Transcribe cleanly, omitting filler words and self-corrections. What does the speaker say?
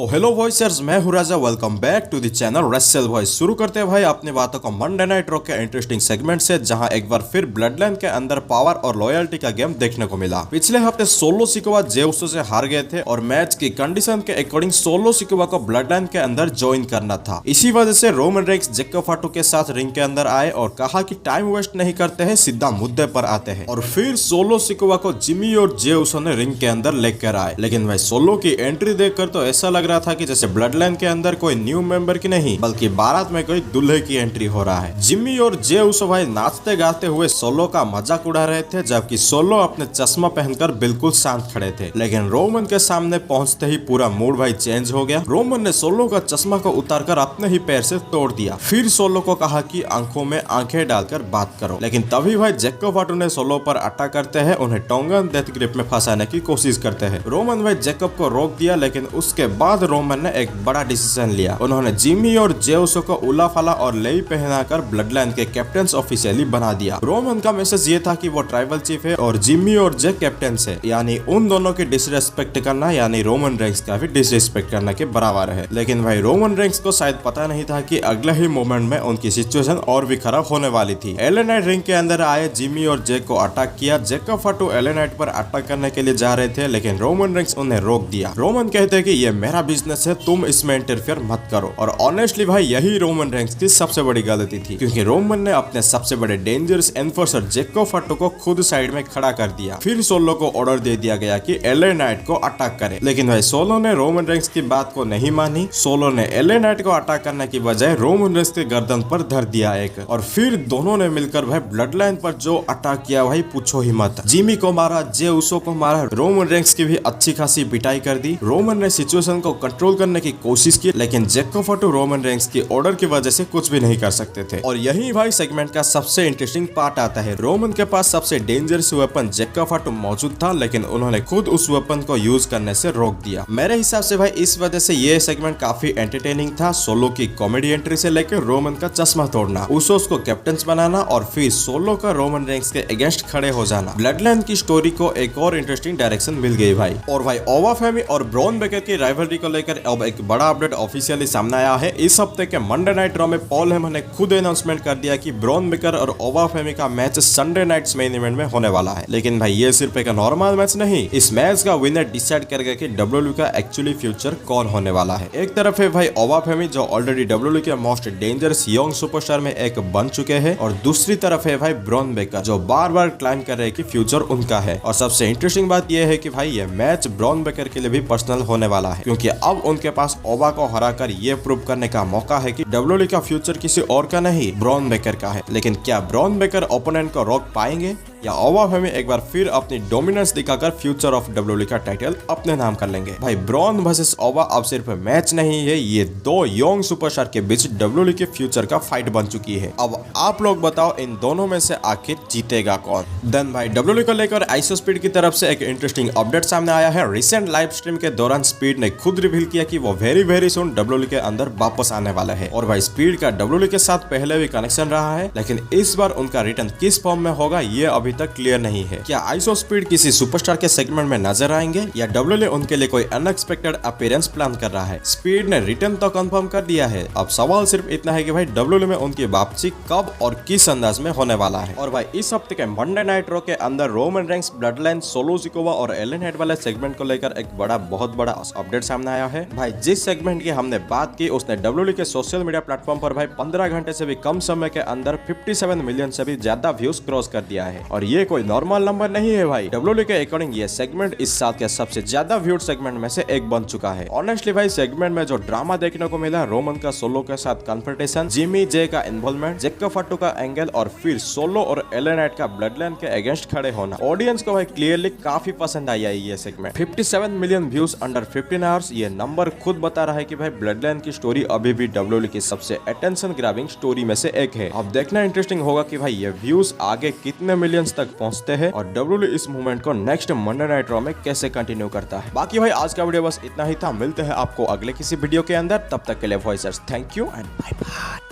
तो hello voicers, मैं हूं Raja. Welcome back to the channel wrestle voice. शुरू करते हैं भाई अपनी बातों को मंडे नाइट रॉ के इंटरेस्टिंग सेगमेंट से, जहां एक बार फिर ब्लड लाइन के अंदर पावर और लॉयल्टी का गेम देखने को मिला। पिछले हफ्ते सोलो सिकोवा जे उसो से हार गए थे और मैच की कंडीशन के अकॉर्डिंग सोलो सिकोवा को ब्लड लाइन के अंदर ज्वाइन करना था। इसी वजह से रोमन रेंस जैकब फाटू के साथ रिंग के अंदर आए और कहा कि टाइम वेस्ट नहीं करते हैं, सीधा मुद्दे पर आते हैं। और फिर सोलो सिकोवा को जिमी और जे उसो ने रिंग के अंदर लेकर आए। लेकिन भाई सोलो की एंट्री देखकर तो ऐसा लग रहा था कि जैसे ब्लड लाइन के अंदर कोई न्यू मेंबर की नहीं बल्कि बारात में कोई दूल्हे की एंट्री हो रहा है। जिमी और जे उसो भाई नाचते गाते हुए सोलो का मजाक उड़ा रहे थे, जबकि सोलो अपने चश्मा पहनकर बिल्कुल शांत खड़े थे। लेकिन रोमन के सामने पहुंचते ही पूरा मूड भाई चेंज हो गया। रोमन ने सोलो का चश्मा को उतारकर अपने ही पैर से तोड़ दिया। फिर सोलो को कहा कि आंखों में आंखें डालकर बात करो। लेकिन तभी भाई जैकब फाटू ने सोलो पर अटैक करते हैं, उन्हें टोंगन डेथ ग्रिप में फंसाने की कोशिश करते हैं। रोमन भाई जैकब को रोक दिया, लेकिन उसके बाद रोमन ने एक बड़ा डिसीजन लिया। उन्होंने जिमी और जे उसो को उला फला और लेई पहनाकर ब्लड लाइन के कैप्टन ऑफिशियली बना दिया। रोमन का मैसेज ये था कि वो ट्राइबल चीफ है और जिमी और जे कैप्टन है, यानी उन दोनों की डिसरेस्पेक्ट करना यानी रोमन रेंस का भी डिसरेस्पेक्ट करने के बराबर है। लेकिन भाई रोमन रेंस को शायद पता नहीं था कि अगले ही मोमेंट में उनकी सिचुएशन और भी खराब होने वाली थी। एले नाइट रिंग के अंदर आए, जिमी और जे को अटैक किया। जैकब फाटू एले नाइट पर अटैक करने के लिए जा रहे थे, लेकिन रोमन रेंस उन्हें रोक दिया। रोमन कहते हैं कि ये मेरा बिजनेस है, तुम इसमें इंटरफेयर मत करो। और ऑनेस्टली भाई यही रोमन रेंस की सबसे बड़ी गलती थी, क्योंकि रोमन ने अपने सबसे बड़े डेंजरस एनफोर्सर जैकब फाटू को खुद साइड में खड़ा कर दिया। फिर सोलो को ऑर्डर दे दिया गया कि एले नाइट को अटैक करे। लेकिन भाई सोलो ने रोमन रेंस की बात को नहीं मानी। सोलो ने एले नाइट को अटैक करने की बजाय रोमन रेंस के गर्दन पर धर दिया एक। और फिर दोनों ने मिलकर भाई ब्लड लाइन पर जो अटैक किया भाई पूछो ही मत। जिमी को मारा, जे उसो को मारा, रोमन रेंस की भी अच्छी खासी पिटाई कर दी। रोमन ने सिचुएशन को कंट्रोल करने की कोशिश की, लेकिन जैकब फाटू रोमन रेंस की ऑर्डर की वजह से कुछ भी नहीं कर सकते थे। और यही भाई सेगमेंट का सबसे इंटरेस्टिंग पार्ट आता है। रोमन के पास सबसे डेंजरस वेपन जैकब फाटू मौजूद था, लेकिन उन्होंने खुद उस वेपन को यूज करने से रोक दिया। मेरे हिसाब से भाई इस वजह से ये सेगमेंट काफी एंटरटेनिंग था। सोलो की कॉमेडी एंट्री से लेकर रोमन का चश्मा तोड़ना, उसोस को कैप्टन बनाना और फिर सोलो का रोमन रेंस के अगेंस्ट खड़े हो जाना। ब्लड लाइन की स्टोरी को एक और इंटरेस्टिंग डायरेक्शन मिल गई भाई। और भाई ओवा फेमी और ब्रॉन बेकर की राइवलरी को लेकर अब एक बड़ा अपडेट ऑफिशियली सामने आया है। इस हफ्ते के मंडे नाइट रॉ में पॉल हेमन ने खुद अनाउंसमेंट कर दिया कि ब्रॉन बेकर और ओवा फेमी का match Sunday Night's Main Event में होने वाला है। लेकिन भाई ये सिर्फ एक नॉर्मल मैच नहीं, इस मैच का विनर डिसाइड करेगा कि डब्ल्यूडब्ल्यूई का एक्चुअली फ्यूचर कौन होने वाला है। एक तरफ है भाई ओवा फेमी, जो ऑलरेडी डब्ल्यूडब्ल्यूई के मोस्ट डेंजरस यंग सुपरस्टार में एक बन चुके हैं, और दूसरी तरफ है भाई ब्रॉन बेकर, जो बार बार क्लाइम कर रहे हैं कि फ्यूचर उनका है। और सबसे इंटरेस्टिंग बात यह है कि भाई ये मैच ब्रॉन बेकर के लिए भी पर्सनल होने वाला है, क्योंकि अब उनके पास ओवा को हराकर ये प्रूव करने का मौका है कि डब्ल्यूडब्ल्यूई का फ्यूचर किसी और का नहीं ब्रॉन बेकर का है। लेकिन क्या ब्रॉन बेकर ओपोनेंट को रोक पाएंगे, या ओवा फेमी एक बार फिर अपनी डोमिनेंस दिखाकर फ्यूचर ऑफ डब्ल्यूडब्ल्यूई का टाइटल अपने नाम कर लेंगे। भाई ब्रॉन वर्सेस ओवा अब सिर्फ मैच नहीं है, ये दो यंग सुपरस्टार के बीच डब्ल्यूडब्ल्यूई के फ्यूचर का फाइट बन चुकी है। अब आप लोग बताओ इन दोनों में से आखिर जीतेगा कौन। देन भाई डब्ल्यूडब्ल्यूई को लेकर आइसो स्पीड की तरफ से एक इंटरेस्टिंग अपडेट सामने आया है। रिसेंट लाइव स्ट्रीम के दौरान स्पीड ने खुद रिवील किया कि वो वेरी सून डब्ल्यूडब्ल्यूई के अंदर वापस आने वाला है। और भाई स्पीड का डब्ल्यूडब्ल्यूई के साथ पहले भी कनेक्शन रहा है, लेकिन इस बार उनका रिटर्न किस फॉर्म में होगा ये अभी तक क्लियर नहीं है। क्या आइसो स्पीड किसी सुपरस्टार के सेगमेंट में नजर आएंगे, या डब्ल्यूडब्ल्यूई उनके लिए कोई अनएक्सपेक्टेड अपीयरेंस प्लान कर रहा है। स्पीड ने रिटर्न तो कंफर्म कर दिया है, अब सवाल सिर्फ इतना है कि भाई डब्ल्यूडब्ल्यूई में उनकी वापसी कब और किस अंदाज में होने वाला है। और भाई इस हफ्ते के मंडे नाइट रॉ के अंदर Roman Reigns, blood line, solo Sikoa और एले नाइट वाले सेगमेंट को लेकर एक बहुत बड़ा अपडेट सामने आया है। भाई जिस सेगमेंट की हमने बात की उसने डब्ल्यूडब्ल्यूई के सोशल मीडिया प्लेटफॉर्म पर भाई 15 घंटे से भी कम समय के अंदर 57 मिलियन से भी ज्यादा व्यूज क्रॉस कर दिया है। और ये कोई नॉर्मल नंबर नहीं है भाई। डब्ल्यूडब्ल्यूई के अकॉर्डिंग ये सेगमेंट इस साल के सबसे ज्यादा व्यूड सेगमेंट में से एक बन चुका है। ऑनेस्टली भाई सेगमेंट में जो ड्रामा देखने को मिला, रोमन का सोलो के साथ कन्फ्रंटेशन, जिमी जे का इन्वॉल्वमेंट, जैकब फाटू का एंगल, और फिर सोलो और एले नाइट का ब्लड लाइन के अगेंस्ट खड़े होना, ऑडियंस को भाई क्लियरली काफी पसंद आया है ये segment. 57 million views under 15 hours, ये नंबर खुद बता रहा है कि भाई ब्लड लाइन की स्टोरी अभी भी डब्ल्यूडब्ल्यूई की सबसे अटेंशन ग्रैबिंग स्टोरी में से एक है। अब देखना इंटरेस्टिंग होगा कि भाई ये व्यूज आगे कितने मिलियंस तक पहुंचते हैं और डब्ल्यूडब्ल्यूई इस मूवमेंट को नेक्स्ट मंडे नाइट रॉ में कैसे कंटिन्यू करता है। बाकी भाई आज का वीडियो बस इतना ही था, मिलते हैं आपको अगले किसी वीडियो के अंदर, तब तक के लिए voicers thank you and bye bye.